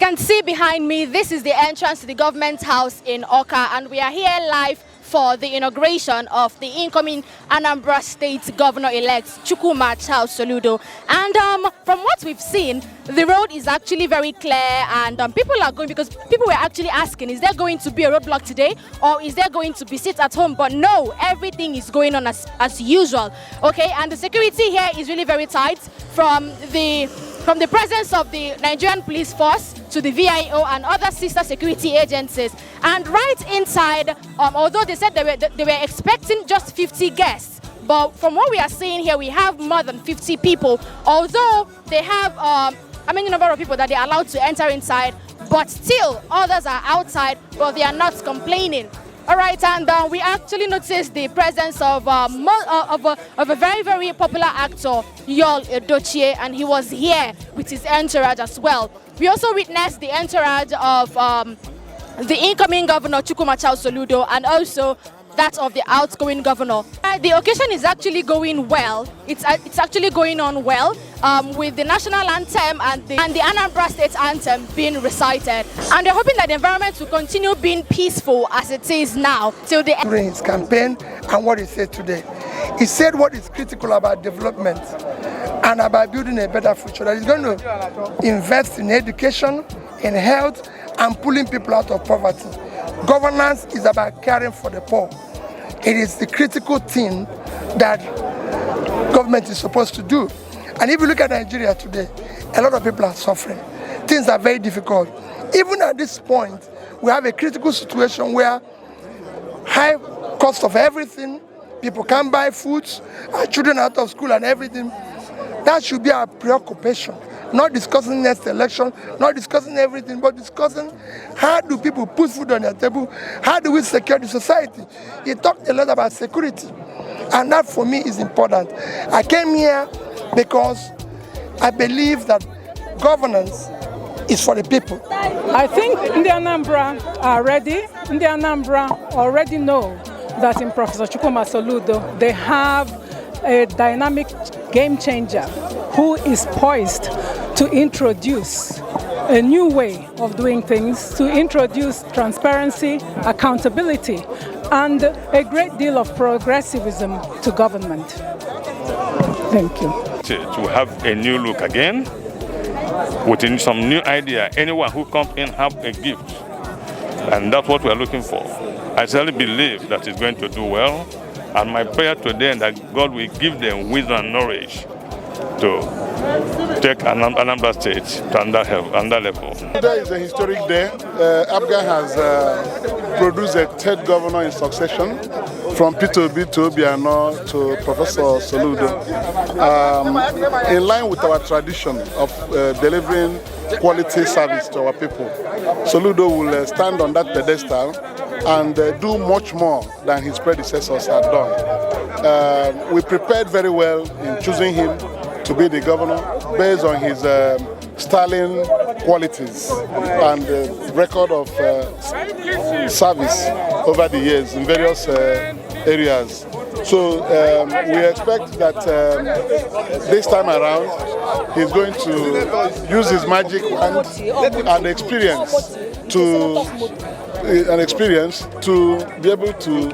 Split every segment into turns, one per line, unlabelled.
can see behind me, this is the entrance to the government house in Oka, and we are here live for the inauguration of the incoming Anambra State Governor-elect Chukwuma Charles Soludo. And from what we've seen, the road is actually very clear, and people are going, because people were actually asking, is there going to be a roadblock today, or is there going to be sit at home? But no, everything is going on as usual. Okay, and the security here is really very tight, from the presence of the Nigerian police force to the VIO and other sister security agencies. And right inside, although they said they were expecting just 50 guests, but from what we are seeing here, we have more than 50 people. Although they have a number of people that they are allowed to enter inside, but still others are outside, but they are not complaining. All right, and we actually noticed the presence of a very, very popular actor, Willie Obiano, and he was here with his entourage as well. We also witnessed the entourage of the incoming governor, Chukwuma Charles Soludo, and also that of the outgoing governor. The occasion is actually going well. It's actually going on well, with the national anthem and the Anambra State anthem being recited. And they're hoping that the environment will continue being peaceful as it is now till the end.
During his campaign and what he said today, he said what is critical about development and about building a better future, that he's going to invest in education, in health, and pulling people out of poverty. Governance is about caring for the poor. It is the critical thing that government is supposed to do. And if you look at Nigeria today, a lot of people are suffering. Things are very difficult. Even at this point, we have a critical situation where high cost of everything, people can't buy foods, our children are out of school and everything. That should be our preoccupation. Not discussing next election, not discussing everything, but discussing how do people put food on their table, how do we secure the society. He talked a lot about security, and that for me is important. I came here because I believe that governance is for the people.
I think the Anambra are ready. The Anambra already know that in Professor Chukwuma Soludo, they have a dynamic game changer who is poised to introduce a new way of doing things, to introduce transparency, accountability, and a great deal of progressivism to government. Thank you.
To have a new look again, with some new idea. Anyone who comes in have a gift, and that's what we're looking for. I certainly believe that it's going to do well, and my prayer today is that God will give them wisdom and knowledge to take Anambra State to another level.
Today is a historic day. APGA has produced a third governor in succession, from P2B to Obiano to Professor Soludo. In line with our tradition of delivering quality service to our people, Soludo will stand on that pedestal and do much more than his predecessors had done. We prepared very well in choosing him to be the governor based on his sterling qualities and record of service over the years in various areas. So we expect that this time around he's going to use his magic and experience to be able to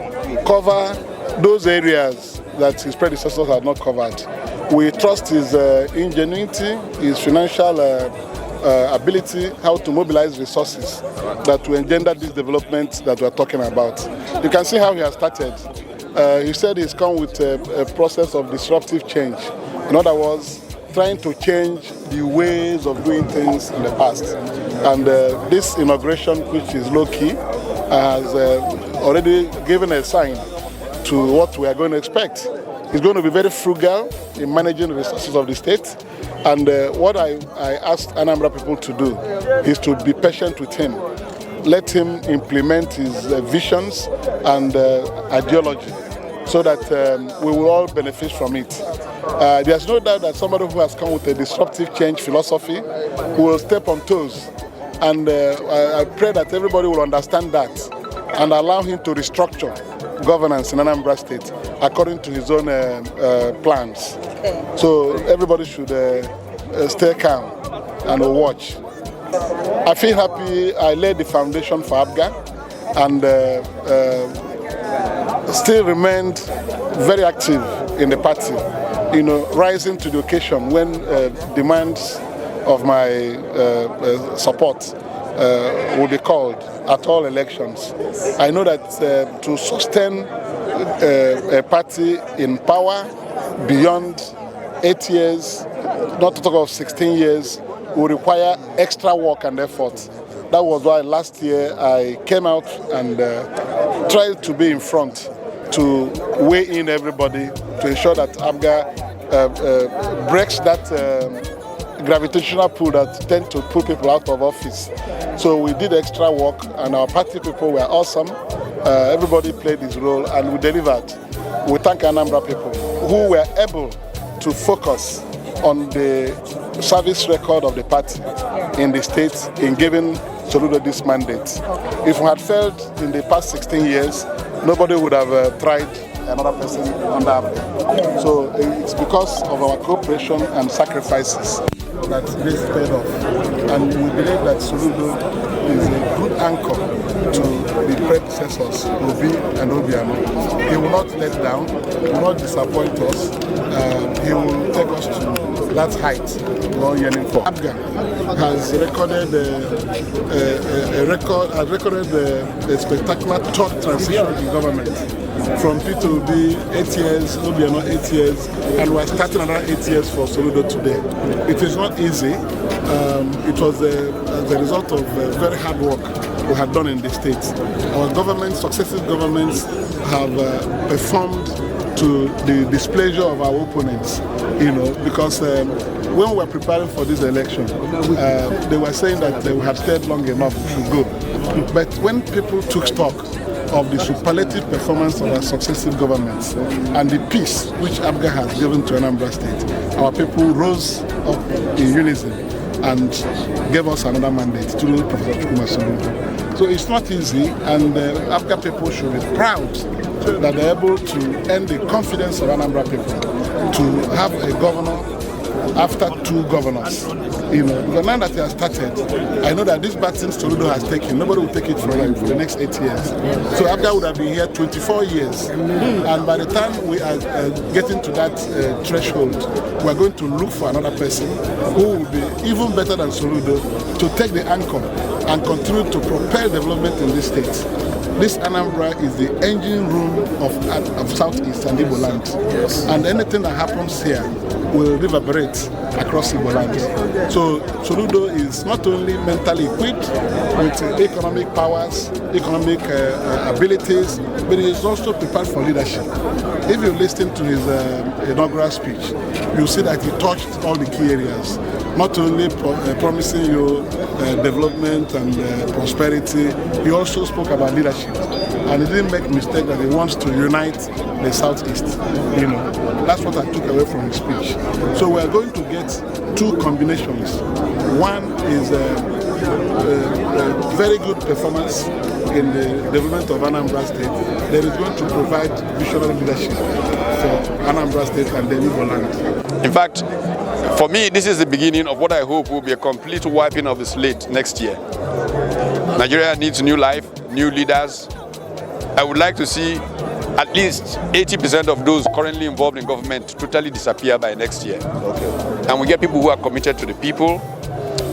cover those areas that his predecessors had not covered. We trust his ingenuity, his financial ability, how to mobilize resources that will engender this development that we're talking about. You can see how he has started. He said he's come with a process of disruptive change. In other words, trying to change the ways of doing things in the past. And this inauguration, which is low-key, has already given a sign to what we are going to expect. He's going to be very frugal in managing the resources of the state. And what I asked Anambra people to do is to be patient with him. Let him implement his visions and ideology so that we will all benefit from it. There's no doubt that somebody who has come with a disruptive change philosophy will step on toes. And I pray that everybody will understand that and allow him to restructure governance in Anambra State according to his own plans. Okay. So everybody should stay calm and watch. I feel happy I laid the foundation for ABGA and still remained very active in the party, rising to the occasion when demands of my support will be called at all elections. I know that to sustain a party in power beyond 8 years, not to talk of 16 years, will require extra work and effort. That was why last year I came out and tried to be in front to weigh in everybody to ensure that ABGA breaks that gravitational pull that tend to pull people out of office. So we did extra work and our party people were awesome. Everybody played his role and we delivered. We thank Anambra people who were able to focus on the service record of the party in the state in giving Soludo this mandate. If we had failed in the past 16 years, nobody would have tried another person under ABGA. So it's because of our cooperation and sacrifices that this paid off. And we believe that Soludo is a good anchor to the predecessors, GOV and Obiano. He will not let down, he will not disappoint us, he will take us to that height we're all yearning for. ABGA has recorded a spectacular third transition in government. From P2B 8 years, Obiano 8 years, and we're starting another 8 years for Soludo today. It is not easy. It was the result of very hard work we had done in the state. Our government, successive governments, have performed to the displeasure of our opponents, because when we were preparing for this election, they were saying that we had stayed long enough to go. But when people took stock of the superlative performance of our successive governments and the peace which ABGA has given to Anambra State, our people rose up in unison and gave us another mandate through Professor Chukwuma Soludo. So it's not easy, and ABGA people should be proud that they're able to earn the confidence of Anambra people to have a governor after 2 governors. Because now that he has started, I know that this baton Soludo has taken, nobody will take it from him for the next 8 years. So ABGA would have been here 24 years. And by the time we are getting to that threshold, we are going to look for another person who will be even better than Soludo to take the anchor and continue to propel development in this state. This Anambra is the engine room of Southeast and Igbo land. Yes. And anything that happens here will reverberate across Igbo land. So Soludo is not only mentally equipped with economic powers, economic abilities, but he is also prepared for leadership. If you listen to his inaugural speech, you see that he touched all the key areas, not only promising you development and prosperity, he also spoke about leadership. And he didn't make a mistake that he wants to unite the Southeast. That's what I took away from his speech. So we are going to get 2 combinations. One is a very good performance in the development of Anambra State that is going to provide visionary leadership for Anambra State and the Igbo land.
In fact, for me, this is the beginning of what I hope will be a complete wiping of the slate next year. Nigeria needs new life, new leaders. I would like to see at least 80% of those currently involved in government totally disappear by next year. Okay. And we get people who are committed to the people,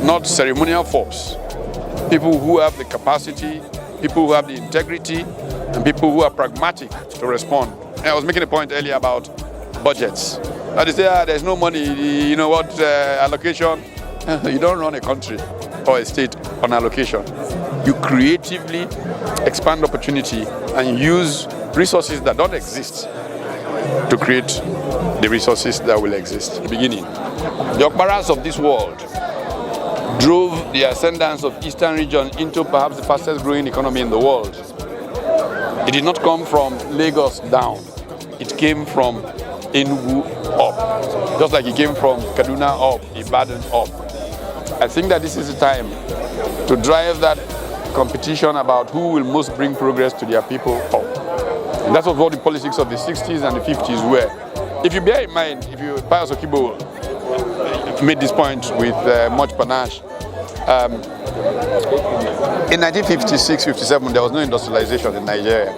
not ceremonial force. People who have the capacity, people who have the integrity, and people who are pragmatic to respond. And I was making a point earlier about budgets. They say, there's no money, allocation. You don't run a country or a state on allocation. You creatively expand opportunity and use resources that don't exist to create the resources that will exist. In the beginning, the Okparas of this world drove the ascendance of Eastern region into perhaps the fastest growing economy in the world. It did not come from Lagos down. It came from Enugu up, just like it came from Kaduna up, Ibadan up. I think that this is the time to drive that competition about who will most bring progress to their people up. And that's what the politics of the 60s and the 50s were. If you bear in mind, Pius Okibo made this point with much panache, In 1956-57, there was no industrialization in Nigeria.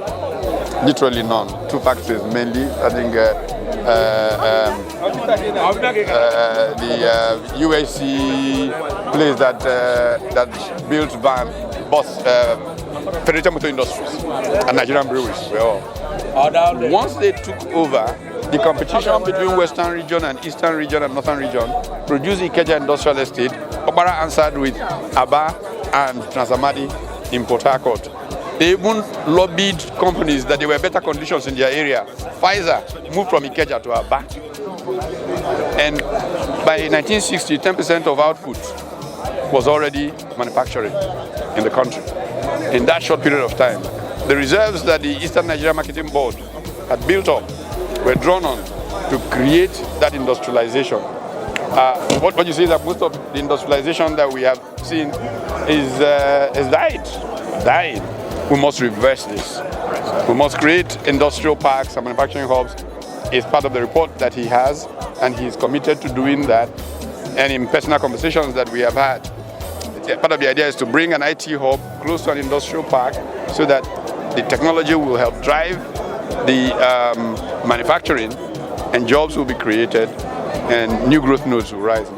Literally none. 2 factories mainly. I think the UAC place that built bus, Federation Motor Industries and Nigerian breweries were all. Once they took over, the competition between Western region and Eastern region and Northern region produced Ikeja Industrial Estate. Okpara answered with Aba and Transamadi in Port Harcourt. They even lobbied companies that there were better conditions in their area. Pfizer moved from Ikeja to Aba. And by 1960, 10% of output was already manufacturing in the country. In that short period of time, the reserves that the Eastern Nigeria Marketing Board had built up were drawn on to create that industrialization. What you see is that most of the industrialization that we have seen is died. We must reverse this. We must create industrial parks and manufacturing hubs. It's part of the report that he has, and he's committed to doing that. And in personal conversations that we have had, part of the idea is to bring an IT hub close to an industrial park so that the technology will help drive the manufacturing, and jobs will be created and new growth nodes will rise.